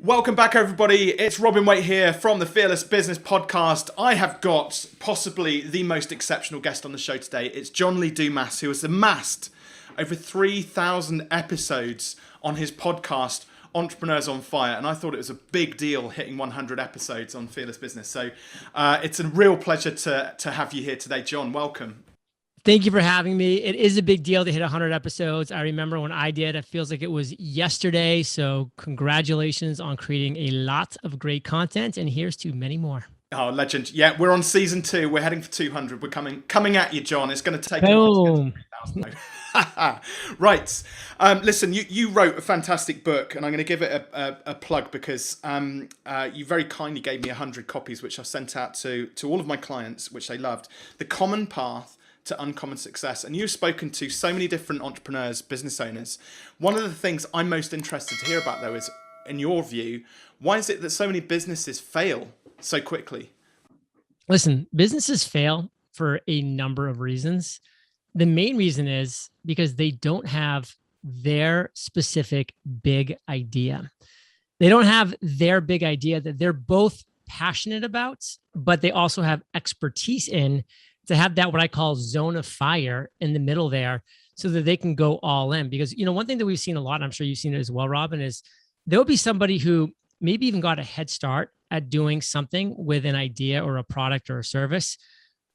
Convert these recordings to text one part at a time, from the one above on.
Welcome back, everybody. It's Robin Waite here from the Fearless Business Podcast. I have got possibly the most exceptional guest on the show today. It's John Lee Dumas, who has amassed over 3,000 episodes on his podcast, Entrepreneurs on Fire. And I thought it was a big deal hitting 100 episodes on Fearless Business. So it's a real pleasure to have you here today, John. Welcome. Thank you for having me. It is a big deal to hit 100 episodes. I remember when I did, it feels like it was yesterday. So congratulations on creating a lot of great content, and here's to many more. Oh, legend. Yeah, we're on season 2. We're heading for 200. We're coming at you, John. It's going to take Boom. Right. Listen, you wrote a fantastic book, and I'm going to give it a plug because you very kindly gave me 100 copies, which I sent out to all of my clients, which they loved. The Common Path to Uncommon Success. And you've spoken to so many different entrepreneurs, business owners. One of the things I'm most interested to hear about, though, is, in your view, why is it that so many businesses fail so quickly? Listen, businesses fail for a number of reasons. The main reason is because they don't have their specific big idea. They don't have their big idea that they're both passionate about, but they also have expertise in, to have that what I call zone of fire in the middle there so that they can go all in. Because, one thing that we've seen a lot, and I'm sure you've seen it as well, Robin, is there'll be somebody who maybe even got a head start at doing something with an idea or a product or a service,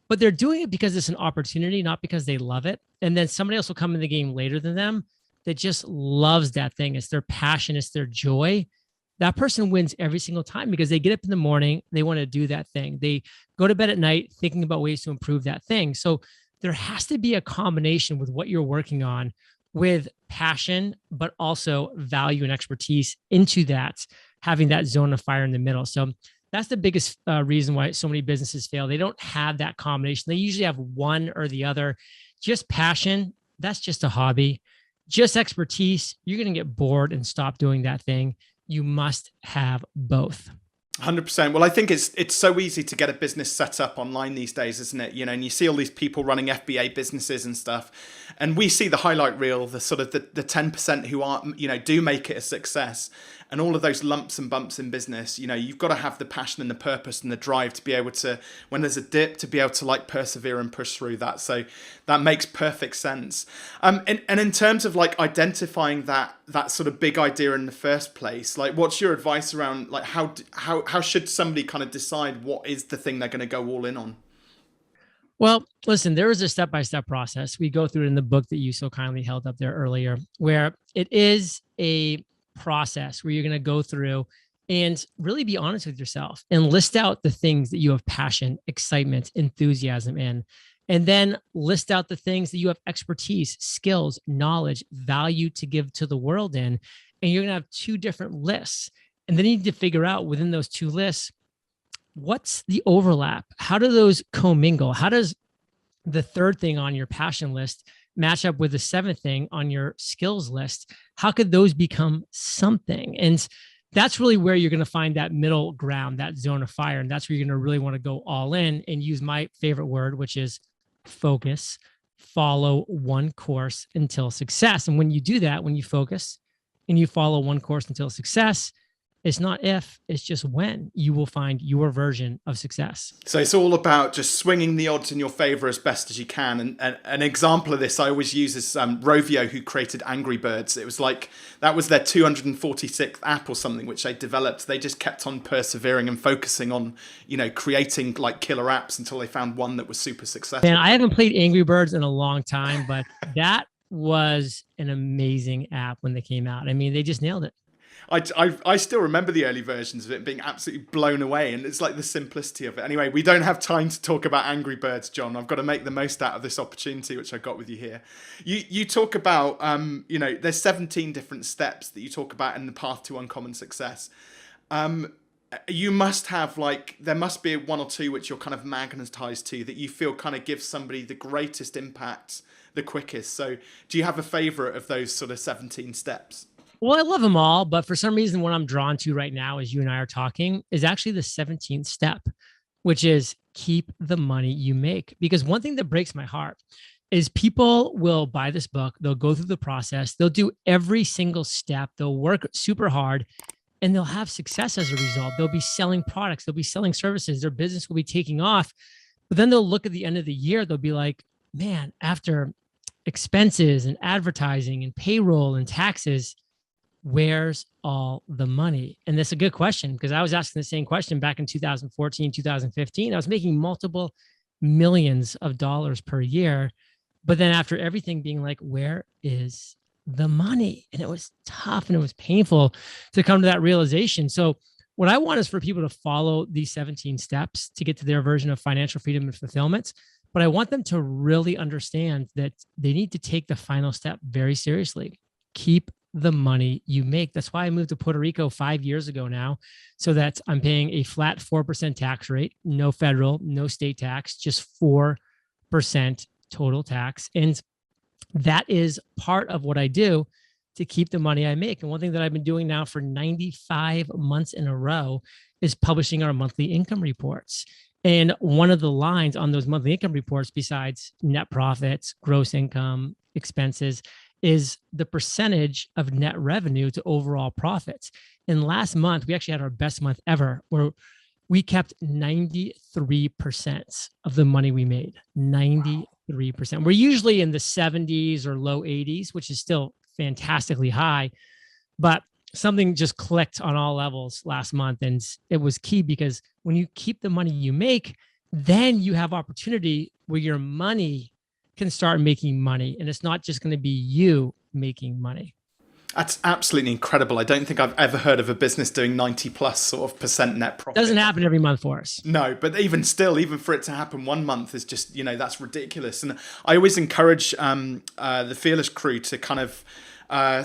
but they're doing it because it's an opportunity, not because they love it. And then somebody else will come in the game later than them that just loves that thing. It's their passion, it's their joy. That person wins every single time because they get up in the morning, they want to do that thing. They go to bed at night thinking about ways to improve that thing. So there has to be a combination with what you're working on with passion, but also value and expertise into that, having that zone of fire in the middle. So that's the biggest reason why so many businesses fail. They don't have that combination. They usually have one or the other. Just passion, that's just a hobby. Just expertise, you're going to get bored and stop doing that thing. You must have both. 100%. Well, I think it's so easy to get a business set up online these days, isn't it? And you see all these people running FBA businesses and stuff, and we see the highlight reel, the sort of the 10% who are, do make it a success. And all of those lumps and bumps in business, you've got to have the passion and the purpose and the drive to be able to, when there's a dip, to be able to persevere and push through that. So that makes perfect sense. And in terms of identifying that sort of big idea in the first place, what's your advice around how should somebody kind of decide what is the thing they're going to go all in on? Well, listen, there is a step-by-step process. We go through it in the book that you so kindly held up there earlier, where it is a process where you're going to go through and really be honest with yourself and list out the things that you have passion, excitement, enthusiasm in, and then list out the things that you have expertise, skills, knowledge, value to give to the world in. And you're going to have 2 different lists. And then you need to figure out within those 2 lists, what's the overlap? How do those commingle? How does the 3rd thing on your passion list match up with the 7th thing on your skills list? How could those become something? And that's really where you're going to find that middle ground, that zone of fire. And that's where you're going to really want to go all in and use my favorite word, which is focus, follow one course until success. And when you do that, when you focus and you follow one course until success, it's not if, it's just when you will find your version of success. So it's all about just swinging the odds in your favor as best as you can. And an example of this I always use is Rovio, who created Angry Birds. It was that was their 246th app or something, which they developed. They just kept on persevering and focusing on, creating killer apps until they found one that was super successful. And I haven't played Angry Birds in a long time, but that was an amazing app when they came out. I mean, they just nailed it. I still remember the early versions of it being absolutely blown away, and it's the simplicity of it. Anyway, we don't have time to talk about Angry Birds, John. I've got to make the most out of this opportunity, which I got with you here. You talk about, there's 17 different steps that you talk about in the path to uncommon success. You must have there must be 1 or 2 which you're kind of magnetized to, that you feel kind of gives somebody the greatest impact the quickest. So do you have a favorite of those sort of 17 steps? Well, I love them all, but for some reason, what I'm drawn to right now, as you and I are talking, is actually the 17th step, which is keep the money you make. Because one thing that breaks my heart is people will buy this book, they'll go through the process, they'll do every single step, they'll work super hard, and they'll have success as a result. They'll be selling products, they'll be selling services, their business will be taking off. But then they'll look at the end of the year, they'll be like, man, after expenses and advertising and payroll and taxes, where's all the money? And that's a good question, because I was asking the same question back in 2014, 2015. I was making multiple millions of dollars per year. But then after everything, being like, where is the money? And it was tough and it was painful to come to that realization. So what I want is for people to follow these 17 steps to get to their version of financial freedom and fulfillment. But I want them to really understand that they need to take the final step very seriously. Keep the money you make. That's why I moved to Puerto Rico 5 years ago now, so that I'm paying a flat 4% tax rate, no federal, no state tax, just 4% total tax. And that is part of what I do to keep the money I make. And one thing that I've been doing now for 95 months in a row is publishing our monthly income reports. And one of the lines on those monthly income reports, besides net profits, gross income, expenses, is the percentage of net revenue to overall profits. And last month, we actually had our best month ever, where we kept 93% of the money we made. 93%. We're usually in the 70s or low 80s, which is still fantastically high. But something just clicked on all levels last month. And it was key, because when you keep the money you make, then you have opportunity where your money can start making money. And it's not just going to be you making money. That's absolutely incredible. I don't think I've ever heard of a business doing 90 plus sort of percent net profit. Doesn't happen every month for us. No, but even still, even for it to happen one month is just, that's ridiculous. And I always encourage the Fearless crew to kind of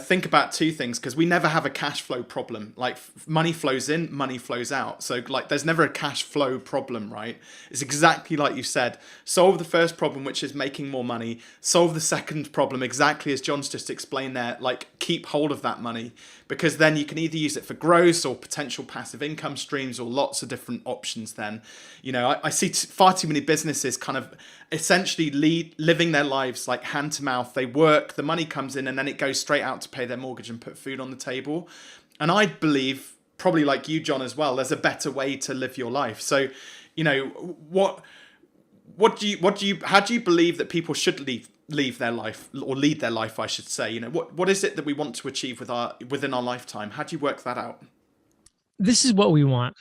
think about two things, because we never have a cash flow problem. Like money flows in, money flows out. So like there's never a cash flow problem, right? It's exactly like you said. Solve the first problem, which is making more money. Solve the second problem, exactly as John's just explained there. Like keep hold of that money, because then you can either use it for growth or potential passive income streams, or lots of different options. Then, I see far too many businesses kind of essentially living their lives like hand to mouth. They work, the money comes in, and then it goes straight out to pay their mortgage and put food on the table. And I believe, probably like you, John, as well, there's a better way to live your life. So, how do you believe that people should leave their life, or lead their life, I should say? What is it that we want to achieve within our lifetime? How do you work that out? This is what we want.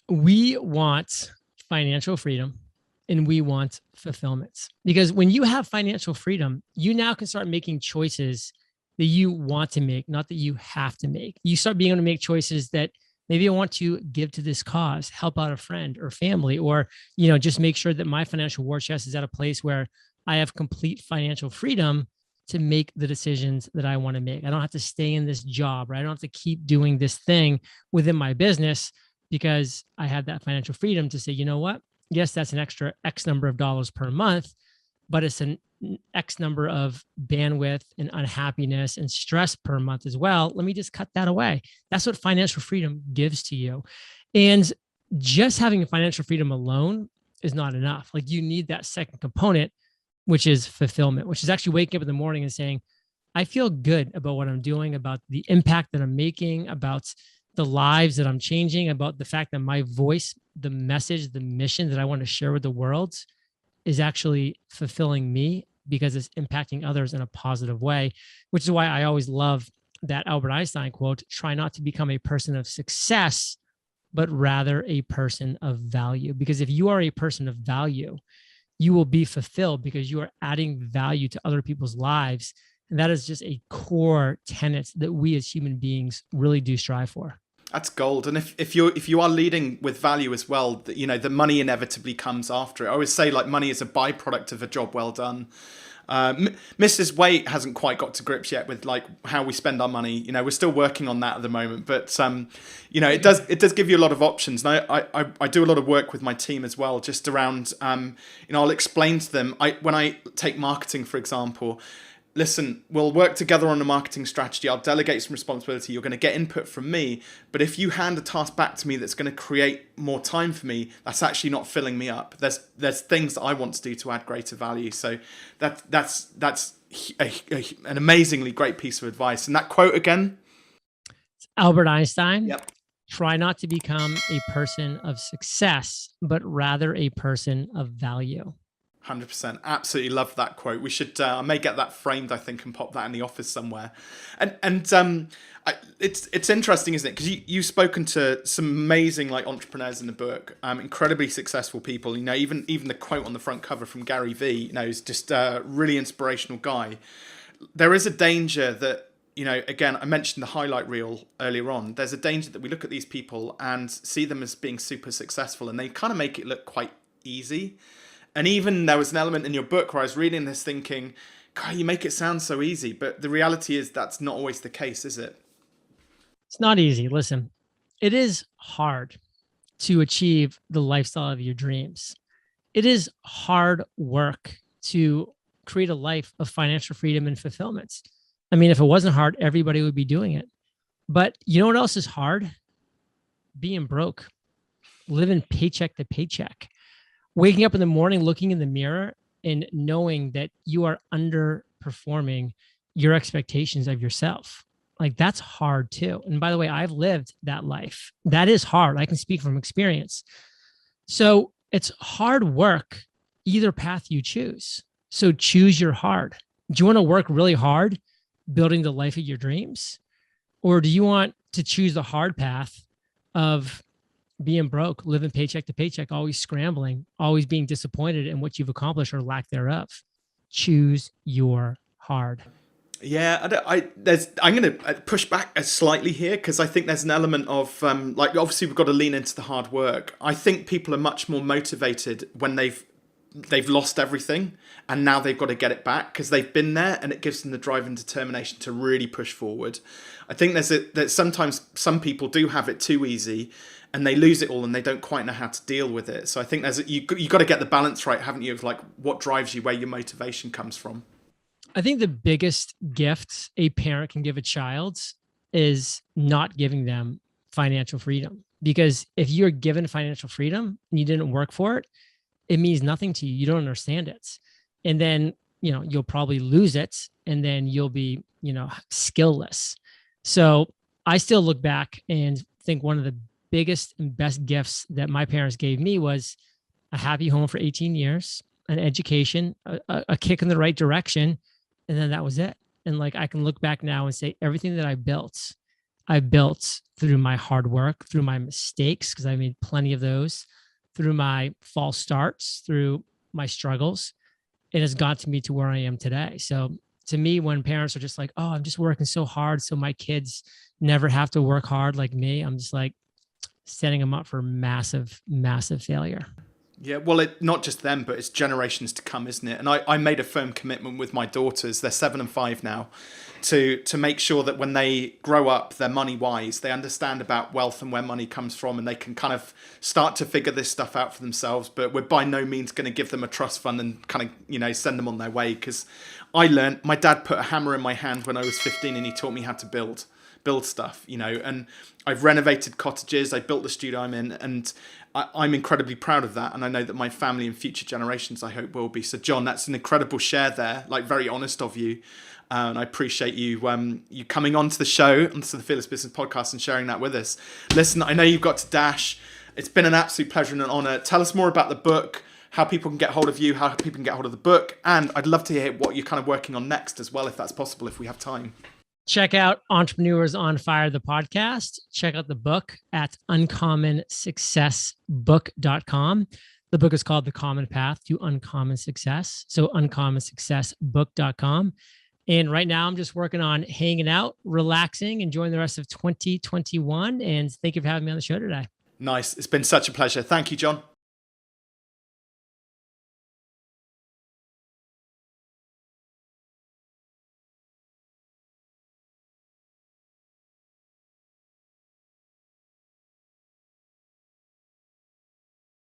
We want financial freedom, and we want fulfillment. Because when you have financial freedom, you now can start making choices that you want to make, not that you have to make. You start being able to make choices that maybe I want to give to this cause, help out a friend or family, or, just make sure that my financial war chest is at a place where I have complete financial freedom to make the decisions that I want to make. I don't have to stay in this job, right? I don't have to keep doing this thing within my business, because I have that financial freedom to say, you know what? Yes, that's an extra X number of dollars per month, but it's an X number of bandwidth and unhappiness and stress per month as well. Let me just cut that away. That's what financial freedom gives to you. And just having financial freedom alone is not enough. Like you need that second component, which is fulfillment, which is actually waking up in the morning and saying, I feel good about what I'm doing, about the impact that I'm making, about the lives that I'm changing, about the fact that my voice, the message, the mission that I want to share with the world is actually fulfilling me, because it's impacting others in a positive way, which is why I always love that Albert Einstein quote, try not to become a person of success, but rather a person of value. Because if you are a person of value, you will be fulfilled, because you are adding value to other people's lives. And that is just a core tenet that we as human beings really do strive for. That's gold. And if you are leading with value as well, the money inevitably comes after it. I always say like money is a byproduct of a job well done. Mrs. Waite hasn't quite got to grips yet with like how we spend our money. We're still working on that at the moment, but it does give you a lot of options. And I do a lot of work with my team as well, just around I'll explain to them when I take marketing, for example. Listen, we'll work together on a marketing strategy. I'll delegate some responsibility. You're going to get input from me. But if you hand a task back to me that's going to create more time for me, that's actually not filling me up. There's things that I want to do to add greater value. So that's an amazingly great piece of advice. And that quote again? Albert Einstein, Yep. try not to become a person of success, but rather a person of value. 100%. Absolutely love that quote. We should, I may get that framed, I think, and pop that in the office somewhere. It's interesting, isn't it? Because you've spoken to some amazing like entrepreneurs in the book, incredibly successful people. You know, even the quote on the front cover from Gary Vee, you know, is just a really inspirational guy. There is a danger that, you know, again, I mentioned the highlight reel earlier on. There's a danger that we look at these people and see them as being super successful, and they kind of make it look quite easy. And even there was an element in your book where I was reading this thinking, God, you make it sound so easy. But the reality is that's not always the case, is it? It's not easy. Listen, it is hard to achieve the lifestyle of your dreams. It is hard work to create a life of financial freedom and fulfillment. I mean, if it wasn't hard, everybody would be doing it. But you know what else is hard? Being broke, living paycheck to paycheck, waking up in the morning, looking in the mirror and knowing that you are underperforming your expectations of yourself. Like that's hard too. And by the way, I've lived that life. That is hard. I can speak from experience. So it's hard work, either path you choose. So choose your hard. Do you want to work really hard building the life of your dreams? Or do you want to choose the hard path of being broke, living paycheck to paycheck, always scrambling, always being disappointed in what you've accomplished or lack thereof? Choose your hard. Yeah, I'm going to push back slightly here because I think there's an element of like obviously we've got to lean into the hard work. I think people are much more motivated when they've lost everything and now they've got to get it back because they've been there, and it gives them the drive and determination to really push forward. I think that sometimes some people do have it too easy and they lose it all and they don't quite know how to deal with it. So I think you got to get the balance right, haven't you, of like what drives you, where your motivation comes from. I think the biggest gift a parent can give a child is not giving them financial freedom. Because if you're given financial freedom and you didn't work for it, it means nothing to you. You don't understand it. And then, you know, you'll probably lose it and then you'll be, you know, skillless. So I still look back and think one of the biggest and best gifts that my parents gave me was a happy home for 18 years, an education, a kick in the right direction. And then that was it. And like, I can look back now and say everything that I built through my hard work, through my mistakes, because I made plenty of those, through my false starts, through my struggles. It has got me to where I am today. So to me, when parents are just like, oh, I'm just working so hard so my kids never have to work hard like me, I'm just like setting them up for massive, massive failure. Yeah, well, not just them, but it's generations to come, isn't it? And I made a firm commitment with my daughters, they're 7 and 5 now, to make sure that when they grow up, they're money wise, they understand about wealth and where money comes from, and they can kind of start to figure this stuff out for themselves. But we're by no means going to give them a trust fund and kind of, you know, send them on their way. Because I learned, my dad put a hammer in my hand when I was 15 and he taught me how to build stuff, you know, and I've renovated cottages, I built the studio I'm in, and I'm incredibly proud of that. And I know that my family and future generations, I hope, will be. So John, that's an incredible share there, like very honest of you. And I appreciate you you coming onto the show, onto the Fearless Business Podcast, and sharing that with us. Listen, I know you've got to dash. It's been an absolute pleasure and an honor. Tell us more about the book, how people can get hold of you, how people can get hold of the book. And I'd love to hear what you're kind of working on next as well, if that's possible, if we have time. Check out Entrepreneurs on Fire, the podcast. Check out the book at uncommonsuccessbook.com. The book is called The Common Path to Uncommon Success. So uncommonsuccessbook.com. And right now I'm just working on hanging out, relaxing, enjoying the rest of 2021. And thank you for having me on the show today. Nice. It's been such a pleasure. Thank you, John.